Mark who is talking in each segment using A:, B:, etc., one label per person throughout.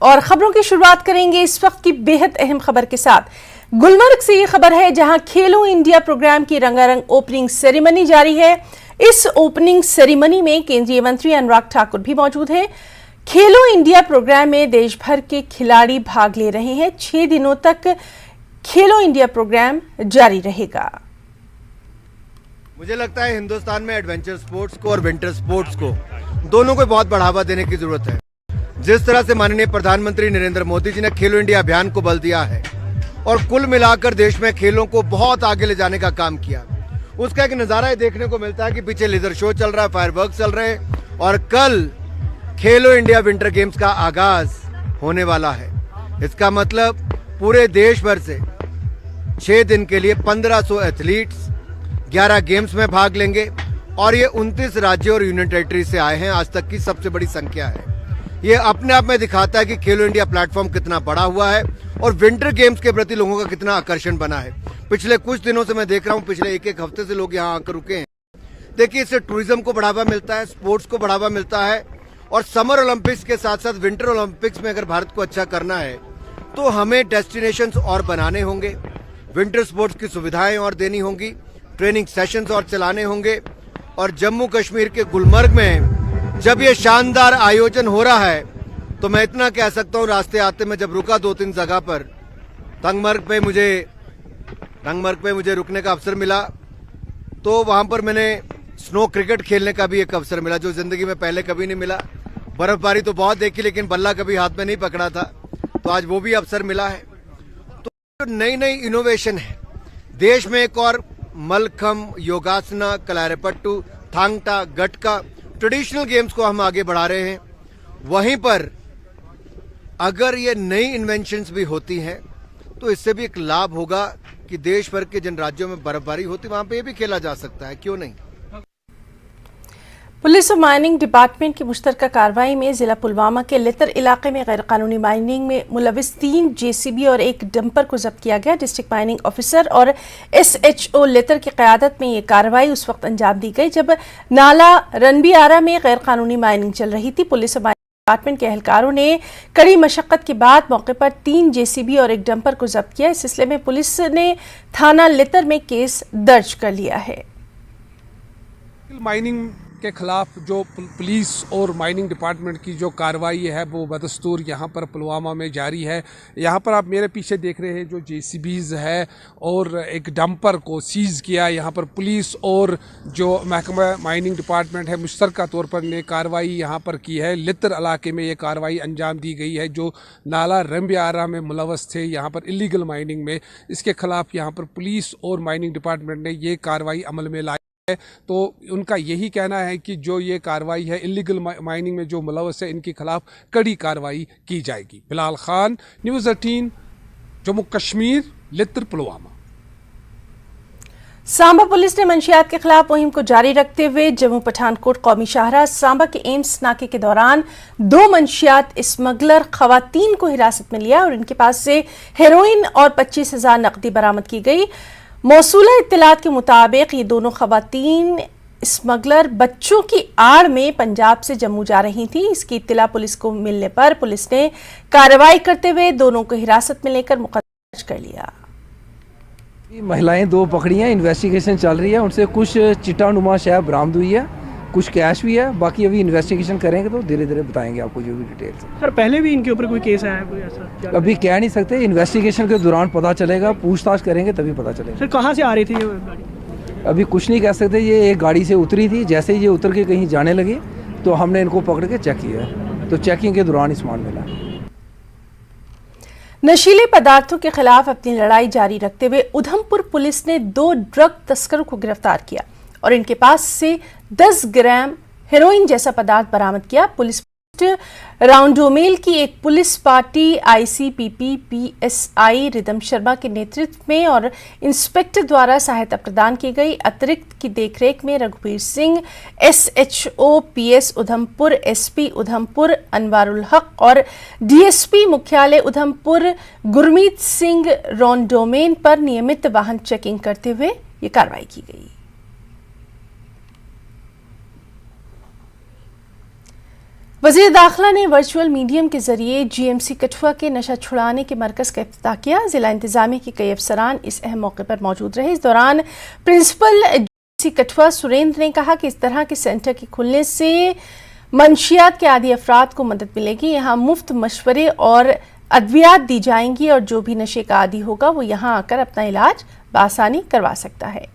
A: और खबरों की शुरुआत करेंगे इस वक्त की बेहद अहम खबर के साथ। गुलमर्ग से ये खबर है जहां खेलो इंडिया प्रोग्राम की रंगारंग ओपनिंग सेरेमनी जारी है। इस ओपनिंग सेरेमनी में केंद्रीय मंत्री अनुराग ठाकुर भी मौजूद हैं। खेलो इंडिया प्रोग्राम में देश भर के खिलाड़ी भाग ले रहे हैं। 6 दिनों तक खेलो इंडिया प्रोग्राम जारी रहेगा।
B: मुझे लगता है हिंदुस्तान में एडवेंचर स्पोर्ट्स को और विंटर स्पोर्ट्स को दोनों को बहुत बढ़ावा देने की जरूरत है। जिस तरह से माननीय प्रधानमंत्री नरेंद्र मोदी जी ने खेलो इंडिया अभियान को बल दिया है और कुल मिलाकर देश में खेलों को बहुत आगे ले जाने का काम किया, उसका एक नजारा ये देखने को मिलता है कि पीछे लेजर शो चल रहा है, फायरवर्क चल रहे हैं और कल खेलो इंडिया विंटर गेम्स का आगाज होने वाला है। इसका मतलब पूरे देश भर से 6 दिन के लिए 1500 एथलीट्स 11 गेम्स में भाग लेंगे और ये 29 राज्यों और यूनियन टेरिटरी से आए हैं। आज तक की सबसे बड़ी संख्या है। ये अपने आप में दिखाता है कि खेलो इंडिया प्लेटफॉर्म कितना बड़ा हुआ है और विंटर गेम्स के प्रति लोगों का कितना आकर्षण बना है। पिछले कुछ दिनों से मैं देख रहा हूं, पिछले एक हफ्ते से लोग यहाँ आकर रुके हैं। देखिए, इससे टूरिज्म को बढ़ावा मिलता है, स्पोर्ट्स को बढ़ावा मिलता है और समर ओलंपिक्स के साथ साथ विंटर ओलंपिक्स में अगर भारत को अच्छा करना है तो हमें डेस्टिनेशंस और बनाने होंगे, विंटर स्पोर्ट्स की सुविधाएं और देनी होंगी, ट्रेनिंग सेशंस और चलाने होंगे। और जम्मू कश्मीर के गुलमर्ग में जब ये शानदार आयोजन हो रहा है तो मैं इतना कह सकता हूं, रास्ते आते मैं जब रुका 2-3 जगह पर, रंगमर्ग पे मुझे रुकने का अवसर मिला तो वहां पर मैंने स्नो क्रिकेट खेलने का भी एक अवसर मिला जो जिंदगी में पहले कभी नहीं मिला। बर्फबारी तो बहुत देखी लेकिन बल्ला कभी हाथ में नहीं पकड़ा था, तो आज वो भी अवसर मिला है। तो नई नई इनोवेशन है देश में। एक और मलखम, योगासना, कलारीपट्टू, थांगटा, गटका ट्रेडिशनल गेम्स को हम आगे बढ़ा रहे हैं। वहीं पर अगर ये नई इन्वेंशंस भी होती हैं तो इससे भी एक लाभ होगा कि देश भर के जिन राज्यों में बर्फबारी होती वहां पे ये भी खेला जा सकता है, क्यों नहीं।
A: पुलिस और माइनिंग डिपार्टमेंट की मुश्तरका कार्रवाई में जिला पुलवामा के लितर इलाके में गैरकानूनी माइनिंग में मुलविस 3 जेसीबी और 1 डंपर को जब्त किया गया। डिस्ट्रिक्ट माइनिंग ऑफिसर और SHO लितर की क़यादत में ये कार्रवाई उस वक्त अंजाम दी गई जब नाला रनबीआरा में गैरकानूनी माइनिंग चल रही थी। पुलिस और माइनिंग डिपार्टमेंट के एहलकारों ने कड़ी मशक्कत के बाद मौके पर 3 जेसीबी और 1 डंपर को जब्त किया। इस सिलसिले में पुलिस ने थाना लितर में केस दर्ज कर लिया है।
C: माइनिंग के खिलाफ जो पुलिस और माइनिंग डिपार्टमेंट की जो कार्रवाई है वो बदस्तूर यहाँ पर पुलवामा में जारी है। यहाँ पर आप मेरे पीछे देख रहे हैं जो JCBs है और एक डंपर को सीज़ किया। यहाँ पर पुलिस और जो महकमा माइनिंग डिपार्टमेंट है मुश्तरका तौर पर ने कार्रवाई यहाँ पर की है। लितर इलाके में ये कार्रवाई अंजाम दी गई है जो नाला रनबीआरा में मुलवस थे यहाँ पर इलीगल माइनिंग में। इसके खिलाफ यहाँ पर पुलिस और माइनिंग डिपार्टमेंट ने ये कार्रवाई अमल में लाई है। तो उनका यही कहना है कि जो ये कार्रवाई है इलीगल माइनिंग में जो मुलवस है इनके खिलाफ कड़ी कार्रवाई की जाएगी। बिलाल खान, न्यूज़ 18, जम्मू कश्मीर, लितर पुलवामा।
A: सांबा पुलिस ने मंशियात के खिलाफ मुहिम को जारी रखते हुए जम्मू पठानकोट कौमी शाहराह सांबा के एम्स नाके के दौरान 2 मंशियात स्मगलर खवातीन को हिरासत में लिया और इनके पास से हेरोइन और 25,000 नकदी बरामद की गई। मौसूला इत्तलात के मुताबिक ये दोनों खवातीन स्मगलर बच्चों की आड़ में पंजाब से जम्मू जा रही थी। इसकी इत्तला पुलिस को मिलने पर पुलिस ने कार्रवाई करते हुए दोनों को हिरासत में लेकर मुकदमा दर्ज कर लिया।
D: महिलाएं 2 पकड़ी हैं, इन्वेस्टिगेशन चल रही है। उनसे कुछ चिट्टानुमा शय बरामद हुई है, कुछ कैश भी है। बाकी अभी इन्वेस्टिगेशन करेंगे तो धीरे धीरे बताएंगे आपको जो भी डिटेल्स।
E: सर पहले भी इनके ऊपर कोई केस आया है कोई ऐसा?
D: अभी कह नहीं सकते, इन्वेस्टिगेशन के दौरान पता चलेगा, पूछताछ करेंगे तभी पता चलेगा।
E: सर कहाँ से आ रही थी ये गाड़ी?
D: अभी कुछ नहीं कह सकते। ये एक गाड़ी से उतरी थी, जैसे ही ये उतर के कहीं जाने लगी तो हमने इनको पकड़ के चेक किया है, तो चेकिंग के दौरान ही सामान मिला।
A: नशीले पदार्थों के खिलाफ अपनी लड़ाई जारी रखते हुए उधमपुर पुलिस ने 2 ड्रग तस्करों को गिरफ्तार किया और इनके पास से 10 ग्राम हेरोइन जैसा पदार्थ बरामद किया। पुलिस राउंडोमेल की एक police party ICPP PSI rhythm Sharma के नेतृत्व में और इंस्पेक्टर द्वारा सहायता प्रदान की गई। अतिरिक्त की देखरेख में रघुवीर Singh SHO PS Udhampur, SP Udhampur Anwarul हक और DSP मुख्यालय उधमपुर गुरमीत सिंह राउंडोमेल पर नियमित वाहन चेकिंग करते हुए ये कार्रवाई की गई। वज़ीर दाखिला ने वर्चुअल मीडियम के जरिए जीएमसी कठुआ के नशा छुड़ाने के मरकज़ का इफ्तिताह किया। जिला इंतजामिया के कई अफसरान इस अहम मौके पर मौजूद रहे। इस दौरान प्रिंसिपल जीएमसी कठुआ सुरेंद्र ने कहा कि इस तरह के सेंटर के खुलने से मंशियात के आदी अफराद को मदद मिलेगी। यहाँ मुफ्त मशवरे और अद्वियात दी जाएंगी और जो भी नशे का आदी होगा वो यहाँ आकर अपना इलाज बआसानी करवा सकता है।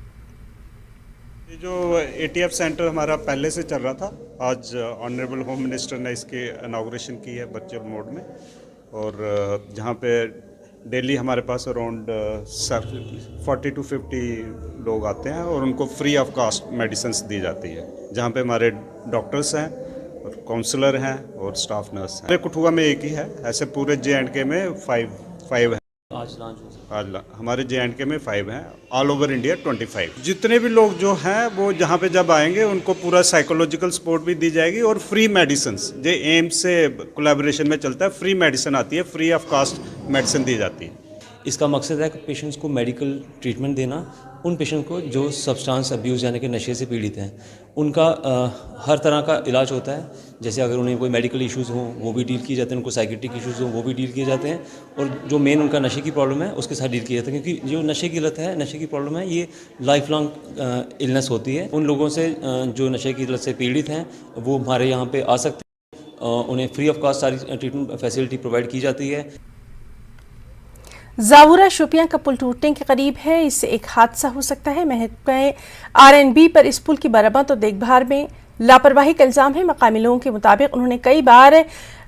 F: ये जो एटीएफ सेंटर हमारा पहले से चल रहा था, आज ऑनरेबल होम मिनिस्टर ने इसकी इनॉग्रेशन की है वर्चुअल मोड में, और जहाँ पे डेली हमारे पास अराउंड 40 to 50 लोग आते हैं और उनको फ्री ऑफ कास्ट मेडिसिन दी जाती है, जहाँ पे हमारे डॉक्टर्स हैं और काउंसलर हैं और स्टाफ नर्स हैं। हमारे कठुआ में एक ही है, ऐसे पूरे JNK में 5 है। आज हमारे JNK में 5 हैं, ऑल ओवर इंडिया 25। जितने भी लोग जो हैं वो जहाँ पे जब आएंगे उनको पूरा साइकोलॉजिकल सपोर्ट भी दी जाएगी और फ्री मेडिसिन, जो एम्स से कोलैबोरेशन में चलता है, फ्री मेडिसिन आती है, फ्री ऑफ कास्ट मेडिसिन दी जाती है।
G: इसका मकसद है कि पेशेंट्स को मेडिकल ट्रीटमेंट देना, उन पेशेंट को जो सब्सटेंस अब्यूज़ यानी कि नशे से पीड़ित हैं, उनका हर तरह का इलाज होता है। जैसे अगर उन्हें कोई मेडिकल इश्यूज़ हों वो भी डील किए जाते हैं, उनको साइकेट्रिक इश्यूज़ हों वो भी डील किए जाते हैं, और जो मेन उनका नशे की प्रॉब्लम है उसके साथ डील किया जाता है। क्योंकि जो नशे की लत है, नशे की प्रॉब्लम है, ये लाइफ लॉन्ग इलनेस होती है। उन लोगों से जो नशे की लत से पीड़ित हैं वो हमारे यहाँ पर आ सकते हैं, उन्हें फ्री ऑफ कॉस्ट सारी ट्रीटमेंट फैसिलिटी प्रोवाइड की जाती है।
A: जावुरा शोपियां का पुल टूटने के करीब है, इससे एक हादसा हो सकता है। महकमे RNB पर इस पुल की मरम्मत और देखभाल में लापरवाही का इल्ज़ाम है। मकामी लोगों के मुताबिक उन्होंने कई बार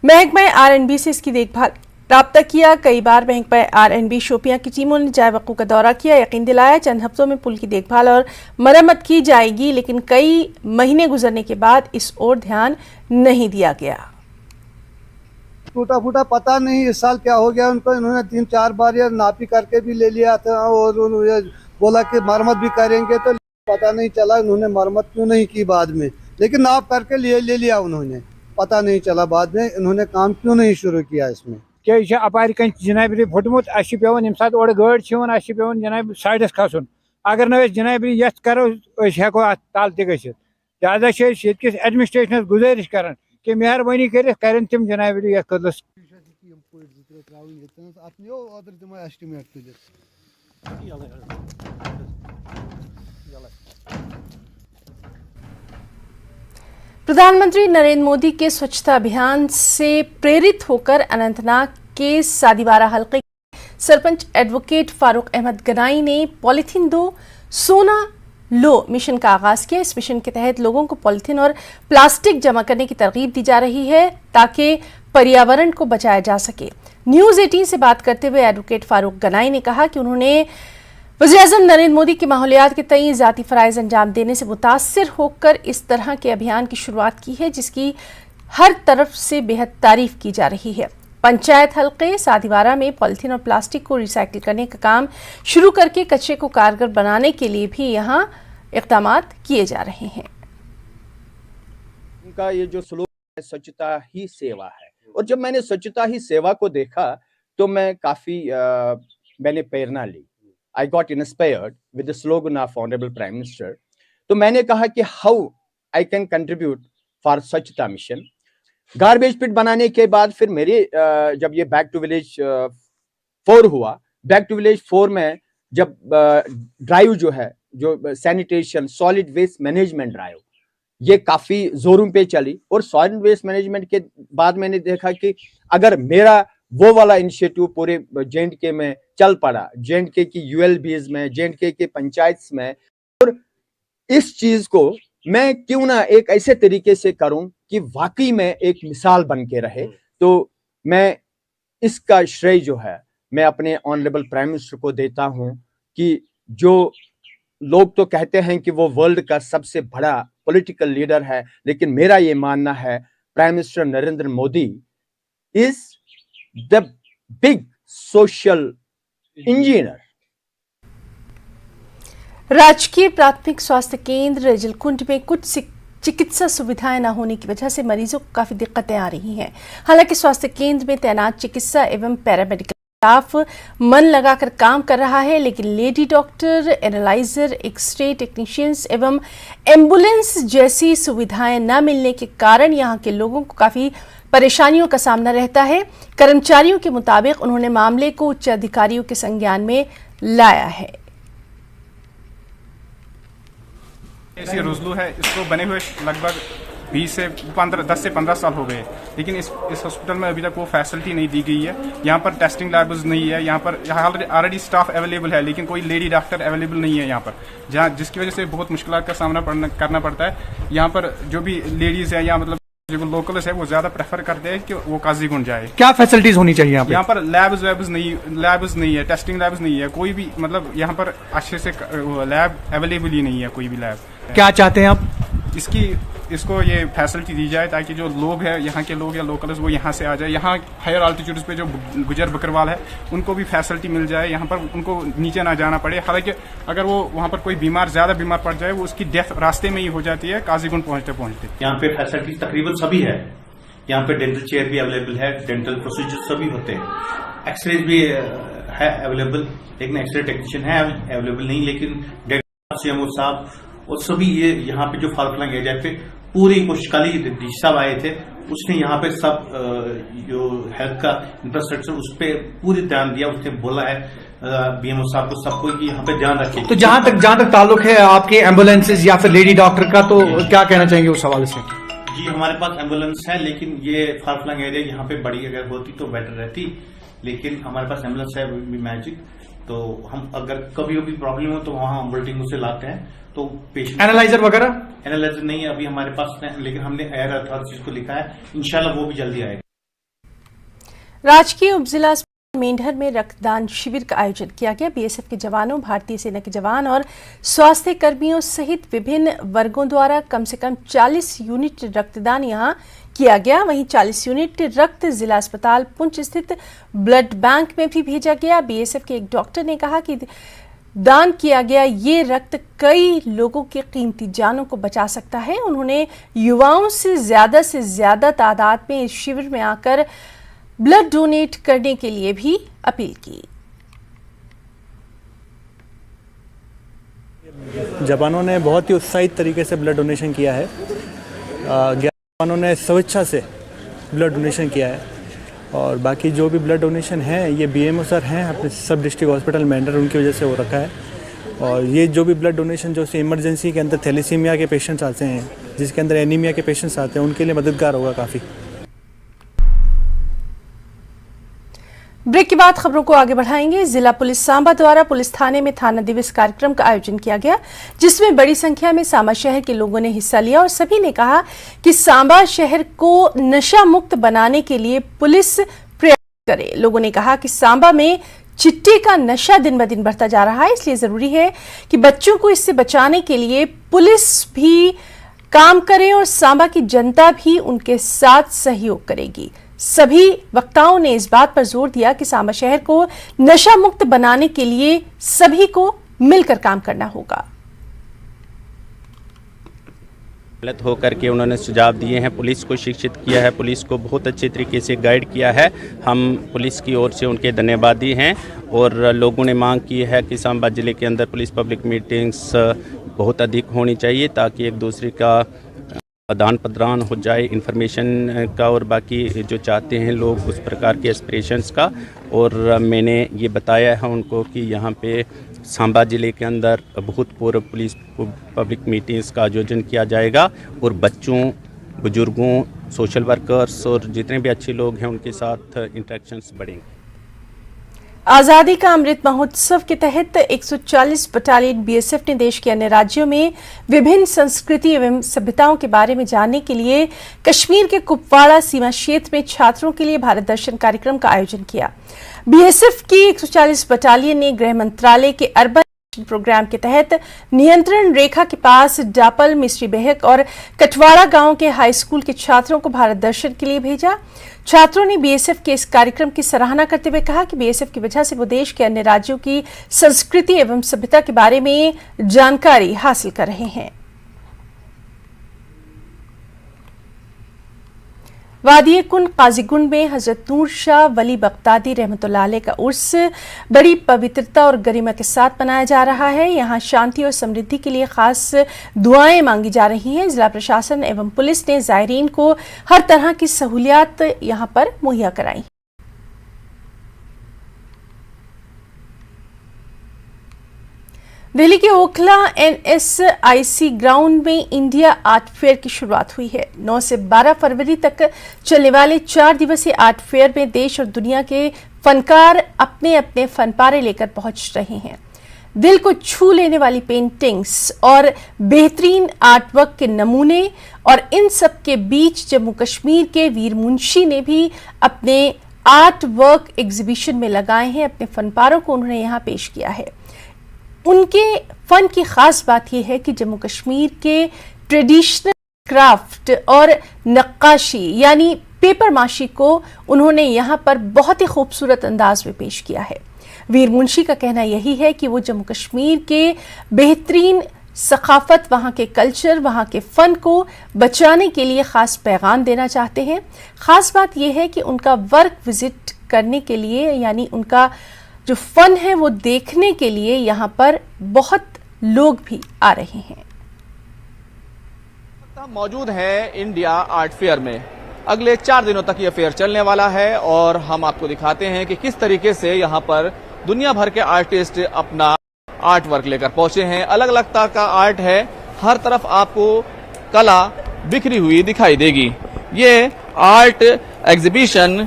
A: महकमे RNB से इसकी देखभाल राब्ता किया। कई बार महकमे RNB शोपियां की टीमों ने जाए वक़्फ़ का दौरा किया, यकीन दिलाया चंद हफ्तों में पुल की देखभाल और मरम्मत की जाएगी, लेकिन कई महीने गुजरने के बाद इस ओर ध्यान नहीं दिया गया।
H: टूटा फूटा पता नहीं इस साल क्या हो गया उनको। इन्होंने 3-4 बार ये नापी करके भी ले लिया था और उन्होंने बोला कि मरम्मत भी करेंगे, तो पता नहीं चला इन्होंने मरम्मत क्यों नहीं की बाद में। लेकिन नाप करके ले लिया उन्होंने, पता नहीं चला बाद में इन्होंने काम क्यों नहीं शुरू किया इसमें।
I: क्या अपार कन जनाबरी फुटमुत पेवन यम सात ओर गाड़ पेवन जनाब साइडस खसन, अगर न जनाबरी ये करो हेको तल तल लिहाजा एडमिनिस्ट्रेशन गुजारिश कर कि मेहरबानी कर तम जनाबरी ये कदस
A: प्रधानमंत्री नरेंद्र मोदी के स्वच्छता अभियान से प्रेरित होकर अनंतनाग के सादीवारा हलके सरपंच एडवोकेट फारूक अहमद गनाई ने पॉलीथीन दो सोना लो मिशन का आगाज किया। इस मिशन के तहत लोगों को पॉलीथीन और प्लास्टिक जमा करने की तरगीब दी जा रही है ताकि पर्यावरण को बचाया जा सके। न्यूज़ 18 से बात करते हुए एडवोकेट फारूक गनाई ने कहा कि उन्होंने वज़ीर-ए-आज़म नरेंद्र मोदी के माहौलियात के तई ज़ाती फ़राइज़ अंजाम देने से मुतासिर होकर इस तरह के अभियान की शुरुआत की है, जिसकी हर तरफ से बेहद तारीफ की जा रही है। पंचायत हल्के सादीवारा में पॉलीथीन और प्लास्टिक को रिसाइकिल करने का काम शुरू करके कचरे को कारगर बनाने के लिए भी यहाँ इक़दामात किए जा रहे हैं।
J: उनका ये जो स्लोगन है स्वच्छता ही सेवा है, और जब मैंने स्वच्छता ही सेवा को देखा तो मैं काफ़ी मैंने प्रेरणा ली। I got inspired with the slogan of Honorable Prime Minister. तो मैंने कहा कि how I can contribute for स्वच्छता मिशन। गार्बेज पिट बनाने के बाद फिर मेरे जब ये बैक टू विलेज 4 हुआ, बैक टू विलेज 4 में जब ड्राइव जो है, जो sanitation solid waste management drive, ये काफ़ी जोरों पे चली, और सॉलिड वेस्ट मैनेजमेंट के बाद मैंने देखा कि अगर मेरा वो वाला इनिशिएटिव पूरे JNK में चल पड़ा, JNK की ULBs में, JNK के पंचायत में, और इस चीज को मैं क्यों ना एक ऐसे तरीके से करूं कि वाकई में एक मिसाल बन के रहे। तो मैं इसका श्रेय जो है मैं अपने ऑनरेबल प्राइम मिनिस्टर को देता हूं कि जो लोग तो कहते हैं कि वो वर्ल्ड का सबसे बड़ा पॉलिटिकल लीडर है, लेकिन मेरा ये मानना है prime minister Narendra Modi is the big social engineer.
A: राजकीय प्राथमिक स्वास्थ्य केंद्र रेजलकुंड में कुछ चिकित्सा सुविधाएं न होने की वजह से मरीजों को काफी दिक्कतें आ रही हैं। हालांकि स्वास्थ्य केंद्र में तैनात चिकित्सा एवं पैरामेडिकल खिलाफ मन लगाकर काम कर रहा है, लेकिन lady doctor, analyser, x ray technicians एवं एम्बुलेंस जैसी सुविधाएं न मिलने के कारण यहां के लोगों को काफी परेशानियों का सामना रहता है। कर्मचारियों के मुताबिक उन्होंने मामले को उच्च अधिकारियों के संज्ञान में लाया है।
K: ऐसी रुजलू है, इसको बने हुए लगभग 10 से 15 साल हो गए, लेकिन इस हॉस्पिटल में अभी तक वो फैसिलिटी नहीं दी गई है। यहाँ पर टेस्टिंग लैब्स नहीं है, यहाँ पर ऑलरेडी स्टाफ अवेलेबल है, लेकिन कोई लेडी डॉक्टर अवेलेबल नहीं है यहाँ पर, जहाँ जिसकी वजह से बहुत मुश्किलात का सामना करना पड़ता है। यहाँ पर जो भी लेडीज है या मतलब जो लोकल्स है वो ज्यादा प्रेफर करते हैं कि वो काजीगुंड जाए।
L: क्या फैसिलिटीज होनी चाहिए यहाँ
K: पर? लैब्स नहीं है, टेस्टिंग लैब्स नहीं है, कोई भी मतलब यहाँ पर अच्छे से लैब अवेलेबल ही नहीं है, कोई भी लैब।
L: क्या चाहते हैं आप?
K: इसको ये फैसिलिटी दी जाए ताकि जो लोग हैं यहाँ के लोग या लोकल्स वो यहाँ से आ जाए। यहाँ हायर आल्टीट्यूड्स पे जो गुजर बकरवाल है उनको भी फैसिलिटी मिल जाए, यहाँ पर उनको नीचे ना जाना पड़े। हालांकि अगर वो वहाँ पर कोई ज्यादा बीमार पड़ जाए वो उसकी डेथ रास्ते में ही हो जाती है काजीगुंड पहुँचते।
M: यहाँ पे फैसिलिटी तकरीबन सभी है। यहाँ पे डेंटल चेयर भी अवेलेबल है, डेंटल प्रोसीजर सभी होते हैं, एक्सरे भी है अवेलेबल, लेकिन एक्सरे टेक्नीशियन है अवेलेबल नहीं, लेकिन CMO साहब और सभी ये यहाँ पे जो फालफलंग एरिया पे पूरी कोशिश कल डी साहब आए थे, उसने यहाँ पे सब जो हेल्थ का इंफ्रास्ट्रक्चर उस पर पूरी ध्यान दिया। उसने बोला है BMO साहब को सबको कि यहाँ पे ध्यान रखें।
L: तो जहाँ तक ताल्लुक है आपके एम्बुलेंसेज या फिर लेडी डॉक्टर का, तो क्या कहना चाहेंगे उस हवाले से?
M: जी हमारे पास एम्बुलेंस है, लेकिन ये फालफलंग एरिया यहाँ पे बड़ी अगर होती तो बेटर रहती, लेकिन हमारे पास एम्बुलेंस है मैजिक, तो हम अगर कभी प्रॉब्लम हो तो वहाँ बुलेटिन से लाते हैं। तो पेशेंट
L: एनालाइजर
M: नहीं है अभी हमारे पास, लेकिन हमने एयर अथॉरिटीज को लिखा है, इंशाल्लाह वो भी जल्दी आएगा।
A: राजकीय उपजिला अस्पताल मेंढर में रक्तदान शिविर का आयोजन किया गया। BSF के जवानों, भारतीय सेना के जवान और स्वास्थ्य कर्मियों सहित विभिन्न वर्गों द्वारा कम से कम 40 यूनिट रक्तदान यहां किया गया। वहीं 40 यूनिट रक्त जिला अस्पताल पुंछ स्थित ब्लड बैंक में भी भेजा गया। BSF के एक डॉक्टर ने कहा कि दान किया गया ये रक्त कई लोगों की कीमती जानों को बचा सकता है। उन्होंने युवाओं से ज्यादा तादाद में इस शिविर में आकर ब्लड डोनेट करने के लिए भी अपील की।
N: जवानों ने बहुत ही उत्साहित तरीके से ब्लड डोनेशन किया है। जवानों ने स्वेच्छा से ब्लड डोनेशन किया है, और बाकी जो भी ब्लड डोनेशन है ये BMO सर हैं अपने सब डिस्ट्रिक्ट हॉस्पिटल मेंढर, उनकी वजह से हो रखा है। और ये जो भी ब्लड डोनेशन जो इमरजेंसी के अंदर थैलेसीमिया के पेशेंट्स आते हैं, जिसके अंदर एनीमिया के पेशेंट्स आते हैं, उनके लिए मददगार होगा काफ़ी।
A: ब्रेक के बाद खबरों को आगे बढ़ाएंगे। जिला पुलिस सांबा द्वारा पुलिस थाने में थाना दिवस कार्यक्रम का आयोजन किया गया, जिसमें बड़ी संख्या में सांबा शहर के लोगों ने हिस्सा लिया और सभी ने कहा कि सांबा शहर को नशा मुक्त बनाने के लिए पुलिस प्रयास करे। लोगों ने कहा कि सांबा में चिट्टे का नशा दिन ब दिन बढ़ता जा रहा है, इसलिए जरूरी है कि बच्चों को इससे बचाने के लिए पुलिस भी काम करे और सांबा की जनता भी उनके साथ सहयोग करेगी। सभी वक्ताओं ने इस बात पर जोर दिया कि सांबा शहर को नशा मुक्त बनाने के लिए सभी को मिलकर काम करना होगा।
O: गलत होकर के उन्होंने सुझाव दिए हैं, पुलिस को शिक्षित किया है, पुलिस को बहुत अच्छे तरीके से गाइड किया है। हम पुलिस की ओर से उनके धन्यवादी हैं और लोगों ने मांग की है कि सांबा जिले के अंदर पुलिस पब्लिक मीटिंग्स बहुत अधिक होनी चाहिए ताकि एक दूसरे का आदान प्रदान हो जाए इंफॉर्मेशन का, और बाकी जो चाहते हैं लोग उस प्रकार के एस्पिरेशंस का। और मैंने ये बताया है उनको कि यहाँ पे सांबा ज़िले के अंदर भूतपूर्व पुलिस पब्लिक मीटिंग्स का आयोजन किया जाएगा और बच्चों, बुजुर्गों, सोशल वर्कर्स और जितने भी अच्छे लोग हैं उनके साथ इंटरेक्शंस बढ़ेंगे।
A: आज़ादी का अमृत महोत्सव के तहत 140 बटालियन BSF ने देश के अन्य राज्यों में विभिन्न संस्कृति एवं सभ्यताओं के बारे में जानने के लिए कश्मीर के कुपवाड़ा सीमा क्षेत्र में छात्रों के लिए भारत दर्शन कार्यक्रम का आयोजन किया। BSF की 140 बटालियन ने गृह मंत्रालय के अर्बन प्रोग्राम के तहत नियंत्रण रेखा के पास डापल, मिस्री बेहक और कटवाड़ा गांव के हाई स्कूल के छात्रों को भारत दर्शन के लिए भेजा। छात्रों ने BSF के इस कार्यक्रम की सराहना करते हुए कहा कि BSF की वजह से वो देश के अन्य राज्यों की संस्कृति एवं सभ्यता के बारे में जानकारी हासिल कर रहे हैं। वादी कुन काजीगुंड में हजरत नूर शाह वली बगदादी रहमतुल्लाह अलैह का उर्स बड़ी पवित्रता और गरिमा के साथ मनाया जा रहा है। यहाँ शांति और समृद्धि के लिए खास दुआएं मांगी जा रही हैं। जिला प्रशासन एवं पुलिस ने ज़ायरीन को हर तरह की सहूलियात यहाँ पर मुहैया कराई। दिल्ली के ओखला NSIC ग्राउंड में इंडिया आर्ट फेयर की शुरुआत हुई है। 9 से 12 फरवरी तक चलने वाले 4 दिवसीय आर्ट फेयर में देश और दुनिया के फनकार अपने अपने फनपारे लेकर पहुंच रहे हैं। दिल को छू लेने वाली पेंटिंग्स और बेहतरीन आर्टवर्क के नमूने और इन सब के बीच जम्मू कश्मीर के वीर मुंशी ने भी अपने आर्ट वर्क एग्जीबिशन में लगाए हैं। अपने फनपारों को उन्होंने यहाँ पेश किया है। उनके फन की खास बात यह है कि जम्मू कश्मीर के ट्रेडिशनल क्राफ्ट और नक्काशी यानी पेपर माशी को उन्होंने यहाँ पर बहुत ही खूबसूरत अंदाज में पेश किया है। वीर मुंशी का कहना यही है कि वो जम्मू कश्मीर के बेहतरीन सकाफत, वहाँ के कल्चर, वहाँ के फन को बचाने के लिए खास पैगाम देना चाहते हैं। खास बात यह है कि उनका वर्क विजिट करने के लिए यानी उनका जो फन है वो देखने के लिए यहाँ पर बहुत लोग भी आ रहे हैं।
P: मौजूद है इंडिया आर्ट फेयर में। अगले 4 दिनों तक यह फेयर चलने वाला है और हम आपको दिखाते हैं कि किस तरीके से यहाँ पर दुनिया भर के आर्टिस्ट अपना आर्ट वर्क लेकर पहुंचे हैं। अलग अलग तरह का आर्ट है, हर तरफ आपको कला बिखरी हुई दिखाई देगी। ये आर्ट एग्जीबिशन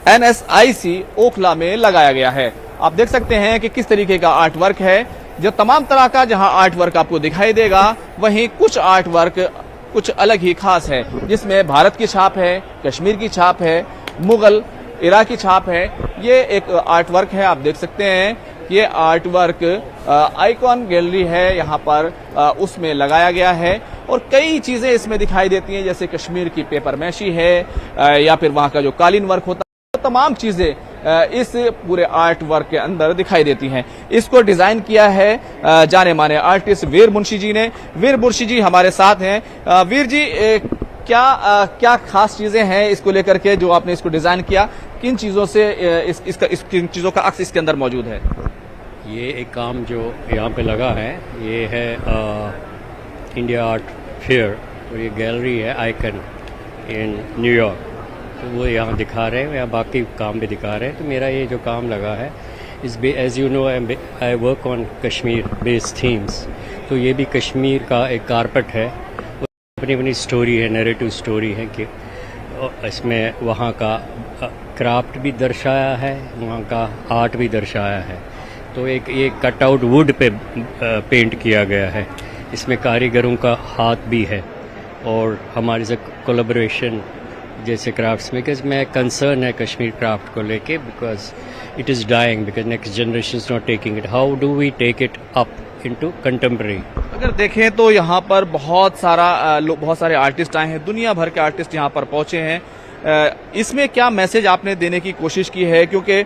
P: NSIC ओखला में लगाया गया है। आप देख सकते हैं कि किस तरीके का आर्ट वर्क है। जो तमाम तरह का जहां आर्ट वर्क आपको दिखाई देगा, वहीं कुछ आर्ट वर्क कुछ अलग ही खास है, जिसमें भारत की छाप है, कश्मीर की छाप है, मुगल इराक की छाप है। ये एक आर्ट वर्क है, आप देख सकते हैं। ये आर्ट वर्क आइकॉन गैलरी है यहाँ पर, उसमें लगाया गया है और कई चीजें इसमें दिखाई देती हैं, जैसे कश्मीर की पेपर मैशी है या फिर वहाँ का जो कालीन वर्क होता है। तमाम चीजें इस पूरे आर्ट वर्क के अंदर दिखाई देती हैं। इसको डिजाइन किया है जाने माने आर्टिस्ट वीर मुंशी जी ने। वीर मुंशी जी हमारे साथ हैं। वीर जी, क्या खास चीजें हैं इसको लेकर के जो आपने इसको डिजाइन किया? किन चीजों से किन चीजों का अक्स इसके अंदर मौजूद है?
Q: ये एक काम जो यहाँ पे लगा है, ये है इंडिया आर्ट फेयर और ये गैलरी है आइकन इन न्यूयॉर्क। तो वो यहाँ दिखा रहे हैं, या बाकी काम भी दिखा रहे हैं। तो मेरा ये जो काम लगा है, इस as you know I work on Kashmir based themes. तो ये भी कश्मीर का एक कारपेट है, अपनी अपनी स्टोरी है, नैरेटिव स्टोरी है कि इसमें वहाँ का क्राफ्ट भी दर्शाया है, वहाँ का आर्ट भी दर्शाया है। तो एक ये कटआउट वुड पे पेंट किया गया है। इसमें कारीगरों का हाथ भी है और हमारे से कोलैबोरेशन जैसे क्राफ्ट्स में, बिकॉज मैं कंसर्न है कश्मीर क्राफ्ट को लेके, because it is dying, because next generation is not taking it. How do we take it up into contemporary?
P: अगर देखें तो यहाँ पर बहुत सारे आर्टिस्ट आए हैं, दुनिया भर के आर्टिस्ट यहाँ पर पहुंचे हैं। इसमें क्या मैसेज आपने देने की कोशिश की है? क्योंकि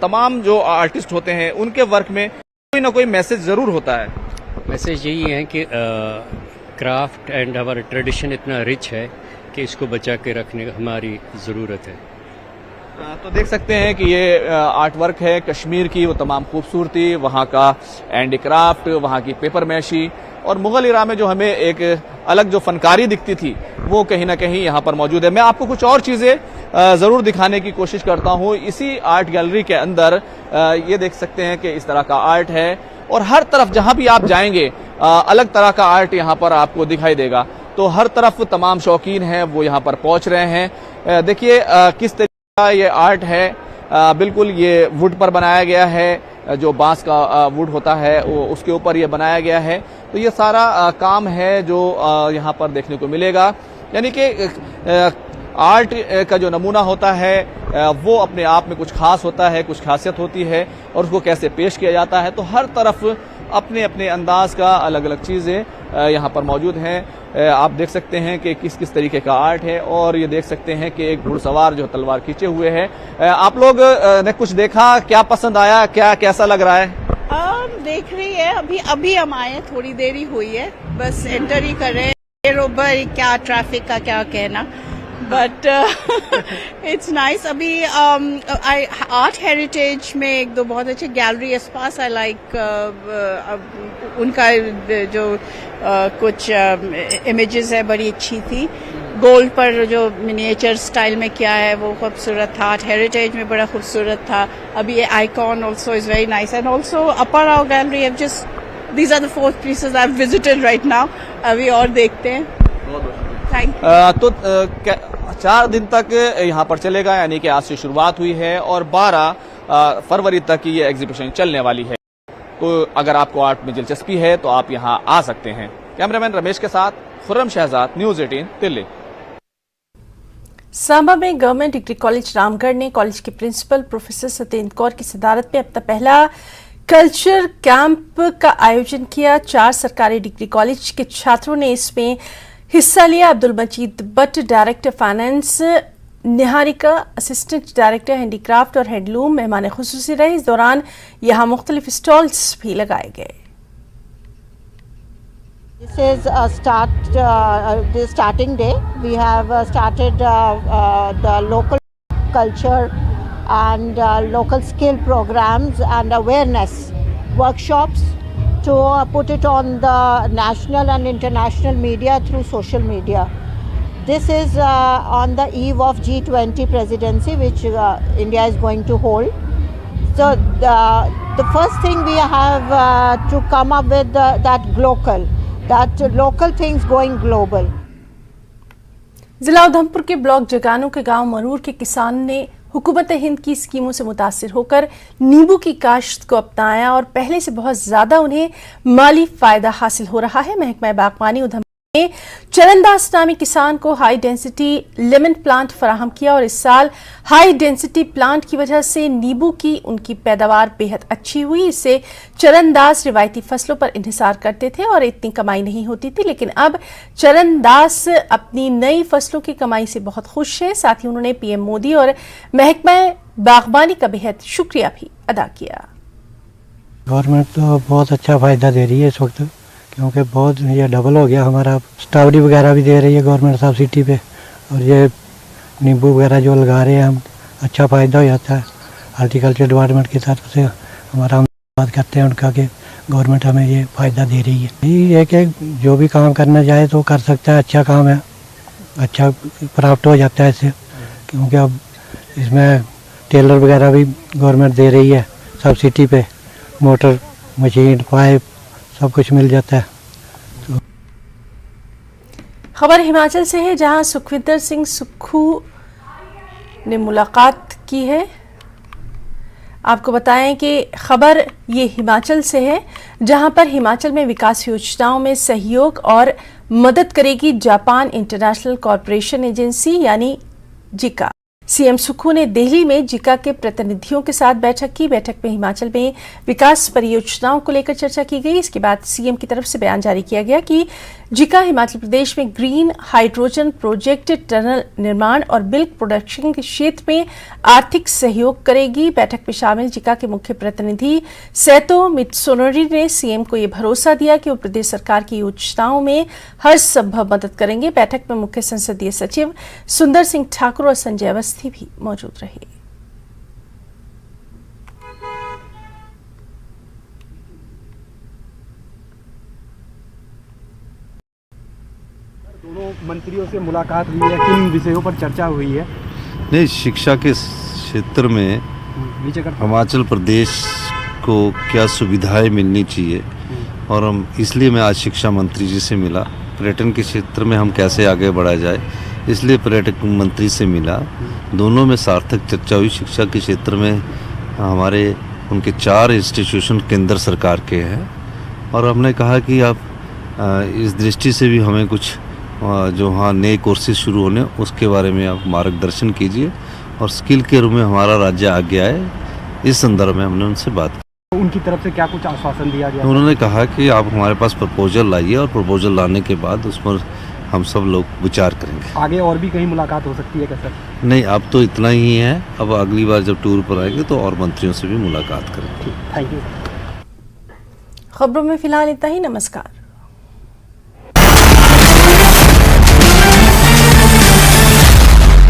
P: तमाम जो आर्टिस्ट होते हैं उनके वर्क में कोई ना कोई मैसेज जरूर होता है।
Q: मैसेज यही है कि क्राफ्ट एंड हमारा ट्रेडिशन इतना रिच है कि इसको बचा के रखने की हमारी ज़रूरत है।
P: तो देख सकते हैं कि ये आर्ट वर्क है कश्मीर की, वो तमाम खूबसूरती, वहाँ का हैंडीक्राफ्ट, वहाँ की पेपर मैशी और मुगल इरा में जो हमें एक अलग जो फनकारी दिखती थी वो कहीं ना कहीं यहाँ पर मौजूद है। मैं आपको कुछ और चीज़ें ज़रूर दिखाने की कोशिश करता हूँ। इसी आर्ट गैलरी के अंदर ये देख सकते हैं कि इस तरह का आर्ट है और हर तरफ जहाँ भी आप जाएंगे अलग तरह का आर्ट यहाँ पर आपको दिखाई देगा। तो हर तरफ तमाम शौकीन हैं वो यहाँ पर पहुँच रहे हैं। देखिए किस तरीके का ये आर्ट है। बिल्कुल ये वुड पर बनाया गया है, जो बांस का वुड होता है वो उसके ऊपर ये बनाया गया है। तो ये सारा काम है जो यहाँ पर देखने को मिलेगा। यानी कि आर्ट का जो नमूना होता है वो अपने आप में कुछ खास होता है, कुछ खासियत होती है और उसको कैसे पेश किया जाता है। तो हर तरफ अपने अपने अंदाज का अलग अलग चीज़ें यहाँ पर मौजूद हैं। आप देख सकते हैं कि किस किस तरीके का आर्ट है और ये देख सकते हैं कि एक घुड़सवार जो तलवार खींचे हुए है। आप लोग ने कुछ देखा, क्या पसंद आया, क्या कैसा लग रहा है?
R: देख रही है, अभी हम आए, थोड़ी देरी हुई है, बस एंटर ही कर रहे हैं। बरोबर क्या ट्रैफिक का क्या कहना, बट इट्स नाइस. अभी आर्ट हेरिटेज में एक दो बहुत अच्छे गैलरी एस्पास आई लाइक उनका जो कुछ इमेजेस है बड़ी अच्छी थी. गोल्ड पर जो मिनिएचर स्टाइल में किया है वो खूबसूरत था. आर्ट हेरिटेज में बड़ा खूबसूरत था. अभी ये icon also is very nice and also upper our gallery have just these are the 4 pieces I've visited right now. अभी और देखते हैं. Thank you.
P: तो 4 दिन तक यहाँ पर चलेगा, यानी कि आज से शुरुआत हुई है और 12 फरवरी तक ये एग्जीबिशन चलने वाली है. तो अगर आपको आर्ट में दिलचस्पी है तो आप यहाँ आ सकते हैं. कैमरामैन रमेश के साथ खुर्रम शहजाद, न्यूज 18 दिल्ली.
A: सांबा में गवर्नमेंट डिग्री कॉलेज रामगढ़ ने कॉलेज के प्रिंसिपल प्रोफेसर सत्येंद्र कौर की सदारत में अपना पहला कल्चर कैंप का आयोजन किया. 4 सरकारी डिग्री कॉलेज के छात्रों ने इसमें हिस्सा लिया. Abdul Majeed Bhat director finance, Niharika assistant director handicraft और हैंडलूम मेहमान खुसूसी रहे. इस दौरान यहाँ मुख्तलिफ स्टॉल्स भी लगाए गए.
S: This is the starting day. We have started the local culture and local skill programs and awareness workshops to put it on the national and international media through social media. This is on the eve of G20 presidency which India is going to hold. So the first thing we have to come up with that local things going global.
A: जिला उधमपुर के block जगानू के गांव मरूर के किसान ने हुकूमत हिंद की स्कीमों से मुतासिर होकर नींबू की काश्त को अपनाया और पहले से बहुत ज्यादा उन्हें माली फायदा हासिल हो रहा है. महकमा बागवानी उधमपुर ने चरणदास नामी किसान को हाई डेंसिटी लेमन प्लांट फराहम किया और इस साल हाई डेंसिटी प्लांट की वजह से नींबू की उनकी पैदावार बेहद अच्छी हुई. इससे चरणदास रिवायती फसलों पर इन्हिसार करते थे और इतनी कमाई नहीं होती थी, लेकिन अब चरणदास अपनी नई फसलों की कमाई से बहुत खुश है. साथ ही उन्होंने पीएम मोदी और महकमा बागवानी का बेहद शुक्रिया भी अदा किया.
T: गवर्नमेंट तो बहुत अच्छा फायदा दे रही है इस वक्त, क्योंकि बहुत ये डबल हो गया हमारा. स्ट्रॉबेरी वगैरह भी दे रही है गवर्नमेंट सब्सिडी पे, और ये नींबू वगैरह जो लगा रहे हैं हम, अच्छा फ़ायदा हो जाता है. हॉर्टिकल्चर डिपार्टमेंट की तरफ से हमारा हम बात करते हैं उनका कि गवर्नमेंट हमें ये फ़ायदा दे रही है. यही है कि जो भी काम करना चाहे तो कर सकता है. अच्छा काम है, अच्छा प्राप्त हो जाता है इससे, क्योंकि अब इसमें टेलर वगैरह भी गवर्नमेंट दे रही है सब्सिडी पे. मोटर, मशीन, पाइप सब कुछ मिल जाता है.
A: खबर हिमाचल से है, जहां सुखविंदर सिंह सुक्खू ने मुलाकात की है. आपको बताएं कि खबर ये हिमाचल से है, जहां पर हिमाचल में विकास योजनाओं में सहयोग और मदद करेगी जापान इंटरनेशनल कॉरपोरेशन एजेंसी यानी जिका. सीएम सुक्खू ने दिल्ली में जिका के प्रतिनिधियों के साथ बैठक की. बैठक में हिमाचल में विकास परियोजनाओं को लेकर चर्चा की गई. इसके बाद सीएम की तरफ से बयान जारी किया गया कि जिका हिमाचल प्रदेश में ग्रीन हाइड्रोजन प्रोजेक्ट, टनल निर्माण और मिल्क प्रोडक्शन के क्षेत्र में आर्थिक सहयोग करेगी. बैठक में शामिल जिका के मुख्य प्रतिनिधि सैतो मित्सुनोरी ने सीएम को यह भरोसा दिया कि वो प्रदेश सरकार की योजनाओं में हर संभव मदद करेंगे. बैठक में मुख्य संसदीय सचिव सुंदर सिंह ठाकुर और संजय अवस्थी भी मौजूद रहे.
U: दोनों मंत्रियों से मुलाकात हुई है, किन विषयों पर चर्चा हुई है?
V: नहीं, शिक्षा के क्षेत्र में हिमाचल प्रदेश को क्या सुविधाएं मिलनी चाहिए, और हम इसलिए मैं आज शिक्षा मंत्री जी से मिला. पर्यटन के क्षेत्र में हम कैसे आगे बढ़ा जाए, इसलिए पर्यटन मंत्री से मिला. दोनों में सार्थक चर्चा हुई. शिक्षा के क्षेत्र में हमारे उनके 4 इंस्टीट्यूशन केंद्र सरकार के हैं, और हमने कहा कि आप इस दृष्टि से भी हमें कुछ जो हाँ नए कोर्सेज शुरू होने उसके बारे में आप मार्गदर्शन कीजिए, और स्किल के रूप में हमारा राज्य आगे आए, इस संदर्भ में हमने उनसे बात की.
U: उनकी तरफ से क्या कुछ आश्वासन दिया गया?
V: उन्होंने कहा कि आप हमारे पास प्रपोजल लाइए, और प्रपोजल लाने के बाद उस पर हम सब लोग विचार करेंगे.
U: आगे और भी कहीं मुलाकात हो सकती है क्या सर?
V: नहीं, अब तो इतना ही है. अब अगली बार जब टूर पर आएंगे तो और मंत्रियों से भी मुलाकात करेंगे.
U: Thank you.
A: खबरों में फिलहाल इतना ही. नमस्कार.